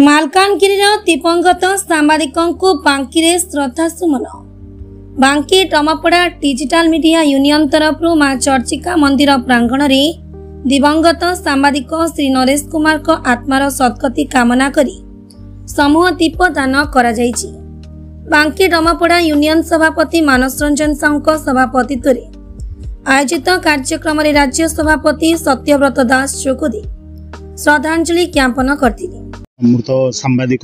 ମାଲକାନଗିରିର ଦିବଂଗତ ସାମ୍ବାଦିକଙ୍କୁ ବାଙ୍କିରେ ଶ୍ରଦ୍ଧାସୁମନ। ବାଙ୍କି ଟମାପଡ଼ା ଡିଜିଟାଲ ମିଡିଆ ୟୁନିୟନ ତରଫରୁ ମା ଚର୍ଚ୍ଚିକା ମନ୍ଦିର ପ୍ରାଙ୍ଗଣରେ ଦିବଂଗତ ସାମ୍ବାଦିକ ଶ୍ରୀ ନରେଶ କୁମାରଙ୍କ ଆତ୍ମାର ସଦ୍ଗତି କାମନା କରି ସମୂହ ଦୀପ ଦାନ କରାଯାଇଛି। ବାଙ୍କି ଟମାପଡ଼ା ୟୁନିୟନ ସଭାପତି ମାନସ ରଞ୍ଜନ ସାହୁଙ୍କ ସଭାପତିତ୍ୱରେ ଆୟୋଜିତ କାର୍ଯ୍ୟକ୍ରମରେ ରାଜ୍ୟ ସଭାପତି ସତ୍ୟବ୍ରତ ଦାସ ଯୋଗଦେଇ ଶ୍ରଦ୍ଧାଞ୍ଜଳି ଜ୍ଞାପନ କରିଥିଲେ। अमृत सांबादिक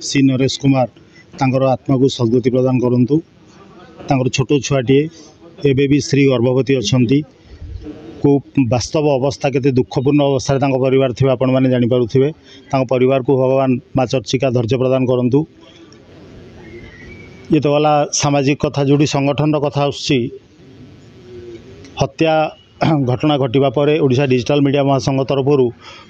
श्री नरेश कुमार तांकर आत्मा को सद्गति प्रदान करंतु। तांकर छोट छुआटे एबे भी स्त्री गर्भवती अच्छी को वास्तव अवस्था केते दुखपूर्ण अवस्था तांको परिवार थे आपण मैंने जानीपे परिवार को भगवान माँ चर्चिका धैर्य प्रदान करंतु। ये तो गला सामाजिक कथा जोड़ी संगठन कथा आसुची हत्या घटना घटवा पर ओडिशा डिजिटल मीडिया महासंघ तरफ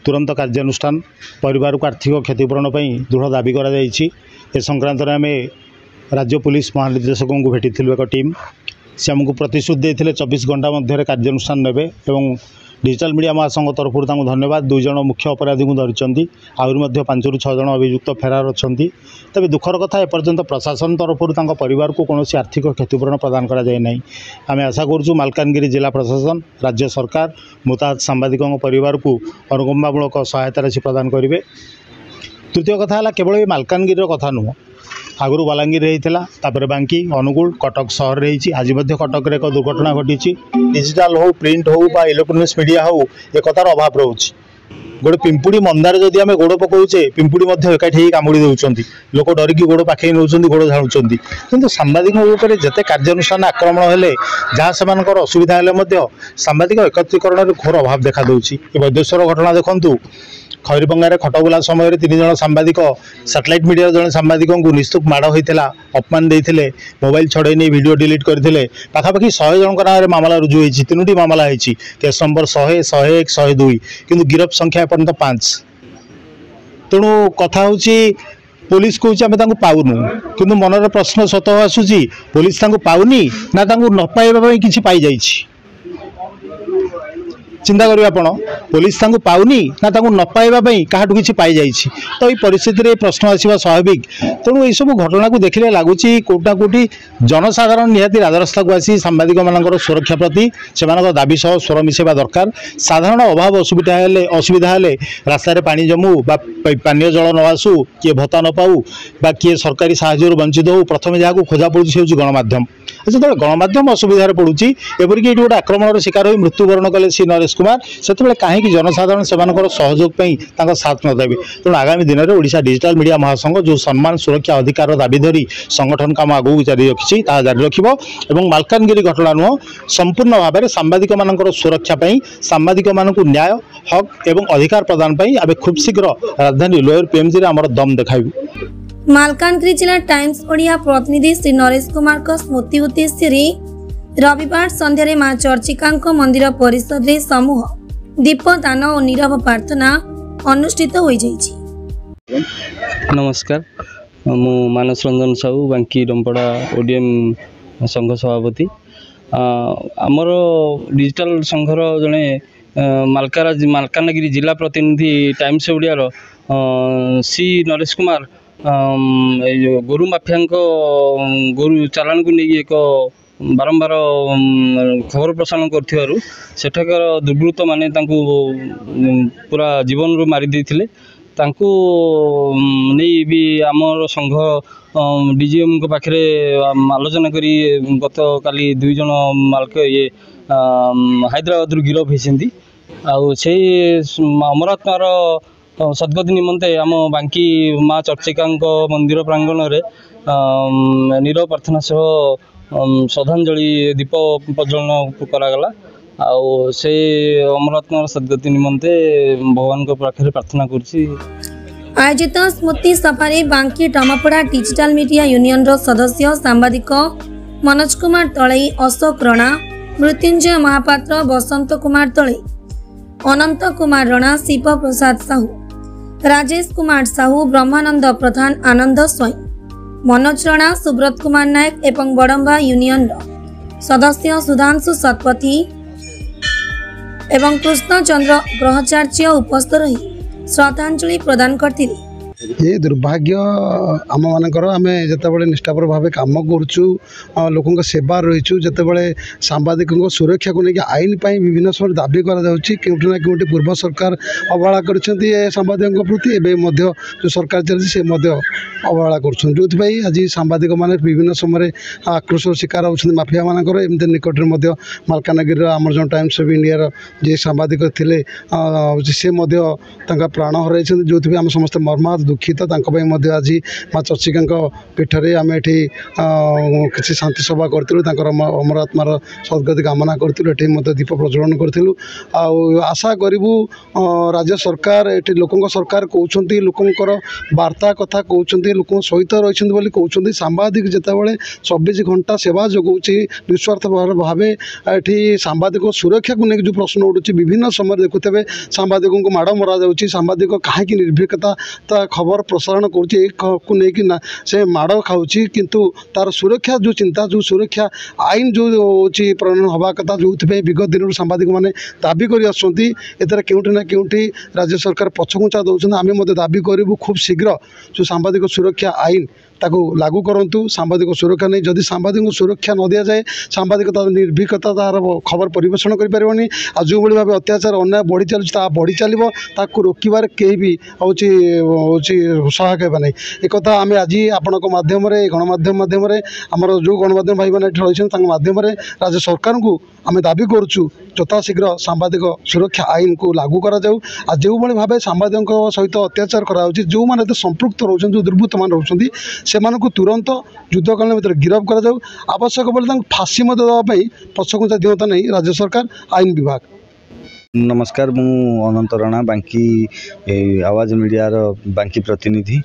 तुरंत कार्यानुष्ठान परिवार को आर्थिक क्षतिपूरण दृढ़ दाबी करा जायछि। ए संक्रांत में आम राज्य पुलिस महानिर्देशकों को भेटी एक टीम से आमको प्रतिश्रुति देते 24 घंटा मध्य कार्यानुष्ठान नेबे एवं डिजिटल मीडिया महासंघ तरफ धन्यवाद। 2 जन मुख्य अपराधी को धरिचंती आहरी 5 ରୁ 6 जन अभियुक्त फेरार अच्छी। तबे दुखर कथा एपर्यंत प्रशासन तरफ परिवार को कौन आर्थिक क्षतिपूरण प्रदान करा जाए नहीं। आम आशा करूँ मालकानगिरी जिला प्रशासन राज्य सरकार मुताहत सांबादिकों परिवार को अनुकंपामूलक सहायता राशि प्रदान करेंगे। तृतीय कथा है केवल ये मालकानगिरी कथा नुह आगु बलांगीर होता बांकी अनुगुल कटक सहर रही आज कटक एक दुर्घटना घटी। डिजिटल हो प्रिंट हो बा इलेक्ट्रोनिक्स मीडिया हो एक कतार अभाव रोचे। गोटे पिंपुड़ी मंदार जदि आम गोड़ पकाउे पिंपुड़ी एकाठी कामुड़ी दौरान लोक डरिकी गोड़ पाखे नौ गोड़ झाड़ुंट कि सांबादिकों जिते कार्यानुष्ठान आक्रमण हेले जहाँ से असुविधा हेले सांबादिक एकत्रीकरण घोर अभाव देखा दूसरी। वैदेश्वर घटना देखूँ खैरीपंगार खटबुला समय 3 जन सांबादिक सैटेलाइट मीडिया जन सांबादिकों को निस्तुक माड़ होता अपमान देते मोबाइल छड़े नहीं वीडियो डिलीट करते पाखापाखि 100 जन नाम मामला रुजु होती। 3टी मामला होती केस नंबर 100, 101, 102 किंतु गिरफ संख्या एपर्यंत 5। तेणु कथा हूँ पुलिस कहे पाऊनु किंतु मनर प्रश्न स्वतः आसूची पुलिस पाऊनी ना न पाइबा किसी पाई जाइछि। चिंता करिए आपण पुलिस पाऊनी ना न पाइबा क्या किसी पाई जाइछि। तो ये परिस्थिति प्रश्न आसवा स्वाभाविक। तेणु यह सब घटना को देखने लगुच कोटा कोटी जनसाधारण निहाती राजरास्ता को आसी सांबादिक मान सुरक्षा प्रति से दाबी सह स्वर मिसेवा दरकार। साधारण अभाव असुविधा हेले रास्तार पानी जमू बा पानीय जल न आसू किए भत्ता न पाऊ बा किए सरकारी साहाय्य वंचित हो प्रथम जहाँ खोजा पड़ुछि गणमाध्यम। जो गणमाध्यम असुविधा पड़ुछि एपरिक ये गोटे आक्रमण शिकार हो मृत्युवरण कले श्री नरेश कुमार से कहीं जनसाधारण से सहयोग साथ नदेवे। तेणु आगामी दिन में ओडिशा डिजिटल मीडिया महासंघ जो सम्मान सुरक्षा अधिकार दाबी धरी संगठन काम आगू जारी रखी जारी रखिब। मालकानगिरी घटना नुह संपूर्ण भाव में सांबादिक मान सुरक्षा सांबादिक मान न्याय हक एवं अधिकार प्रदान आम खूब शीघ्र राजधानी लोयर पीएमजी आम दम देखाइबु। मालकानगिरी जिला टाइम्स ओडिया प्रतिनिधि श्री नरेश कुमार का स्मृति उद्देश्य रविवार संध्यारे मां चर्चिका मंदिर परिसर में समूह दीप दान और नीरव प्रार्थना अनुष्ठित हो जाइछि। नमस्कार, मु मानस रंजन साहू बांकी डमपड़ा ओडीएम संघ सभापति। आमर डिजिटल संघर जड़े मालकानगिरी जिला प्रतिनिधि टाइम्स ओडियार सी नरेश कुमार गोरु माफिया गोरु चालान को नहीं एक बारंबार खबर प्रसारण करठाकर दुर्वृत्त माने पूरा जीवन रू मारी देथिले। तांको नहीं भी आमर संघ डीजीएम को पाखे आलोचना करी गत काली 2 जन मालक ये हैदराबाद गिरफ होती से अमरात्मार सद्गति निमंते आम बांकी माँ चर्चिका मंदिर प्रांगण में नीरव प्रार्थना सह श्रद्धांजलि दीप प्रज्वलन करागला। से अमरात्मार सद्गति निमंते भगवान को पाखे प्रार्थना करुछि। आयोजित स्मृति सभा बांकी टमापड़ा डिजिटल मीडिया यूनियन सदस्य सांबादिक मनोज कुमार तलई, अशोक रणा, मृत्युंजय महापात्र, बसंत कुमार तलई, अनंत कुमार रणा, शिव प्रसाद साहू, राजेश कुमार साहू, ब्रह्मानंद प्रधान, आनंद स्वयं, मनोज रणा, सुब्रत कुमार नायक एवं बड़म्बा यूनियन सदस्य सुधांशु शतपथी एवं कृष्ण चंद्र ग्रहाचार्य उपस्थित रही श्रद्धांजलि प्रदान करथिले। ये दुर्भाग्य आम मानकर आम जिते निष्ठापर भाव कम करुचु लोक सेवा रहीचु जिते सांबादिक सुरक्षा को लेकिन आईन पर विभिन्न समय दाबी करोटी ना कि पूर्व सरकार अवहेला कर सांबादिक प्रति एवं जो सरकार चलती से अवहेला कर आज सांबादिक मैंने विभिन्न समय आक्रोश शिकार होती माफिया मानकर एमती निकट में मालकानगिरी आम जो टाइम्स ऑफ इंडिया जी सांबादिक थे सी प्राण हर जो आम समस्त मर्माहत दुखित आज माँ चर्चिका पीठरे आम एटी किसी शांति सभा करूँ अमर आत्मार सद्गति कामना करूँ दीप प्रज्वलन करूँ आशा करूँ राज्य सरकार ये लोक सरकार कहते लोकर वार्ता कथा कहते लोक सहित रही कहते सांबादिक जितेबाला 24 घंटा सेवा जगाऊँगी निस्वार्थ भाव ये सांबादिक सुरक्षा को लेकिन जो प्रश्न उठुच्छी विभिन्न समय देखुते सांबादिकों को माड़ मरा जाऊँगी सांबादिक कहीं निर्भीकता खबर प्रसारण कर से माड़ खाऊँ किंतु तार सुरक्षा जो चिंता जो सुरक्षा आईन जो होची प्रणयन हवा कथा जो विगत दिन सांबादिक मैंने दाबी कर केउठी ना केउठी राज्य सरकार पछघुंचा दौरान आम दाबी करूँ खूब शीघ्र जो सांबादिक सुरक्षा आईन ताको लागू करूँ सांबादिक सुरक्षा नहीं जदि सांबादिक सुरक्षा न दि जाए सांबादिक निर्भीकता तार खबर परिवेषण करें आ जो भाव अत्याचार अन्याय बढ़ी चलता बढ़ी चलो ताकू रोकबार कहीं भी हूँ सहायक होगा नहीं एक आम आज आपण मध्यम गणमाध्यम मध्यम आमर जो गणमाध्यम भाई मैंने रही मध्यम राज्य सरकार को आम दाबी करुँ यथाशीघ्र सांबादिक सुरक्षा आईन को लागू करा जाऊ आ जो भाव सांबादिक सहित अत्याचार करा जो मैंने संपृक्त रोच जो दुर्बृत्त मान रोच से तुरंत युद्धकालीन भितर गिरफ्त करा जाऊ आवश्यक बोले फांसी देवाई पछघुंचा दिवता नहीं राज्य सरकार आईन विभाग। नमस्कार मु अनंत राणा बांकी आवाज मीडिया बांकी प्रतिनिधि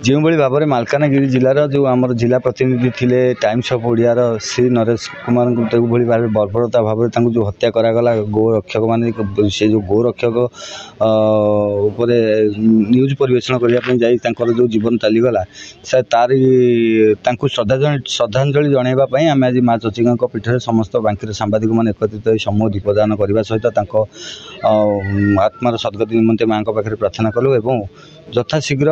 जो भाव में मालकानगिरी जिलार जो आम जिला प्रतिनिधि थे टाइम्स ऑफ ओडिया श्री नरेश कुमार को भाव बर्बरता भाव में जो हत्या करागला गोरक्षक मान से जो गोरक्षक न्यूज परिवेषण करने जो जीवन चलीगला तार श्रद्धांजलि जनवाई आम आज माँ चचिका पीठर समस्त बांकी सांबादिक मैंने एकत्रित समूह दीपदान करने सहित आत्मार सद्गति निमंते माँ पाखे प्रार्थना कलु एवं यथाशीघ्र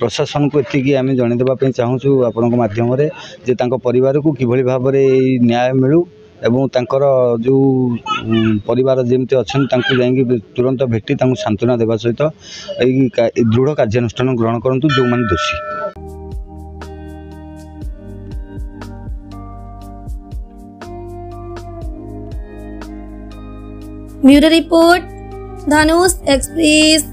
प्रशासन को एतिकी आम जनवाई चाहूँ आपण माध्यम जे परिवार को किभली भाव में न्याय मिलू एवं तांकर जो परिवार जमती अच्छा जाकि तुरंत भेटी सांत्वना देवा सहित दृढ़ कार्यानुष्ठान ग्रहण करूँ जो मैंने दोषी। ब्यूरो रिपोर्ट धनुष एक्सप्रेस।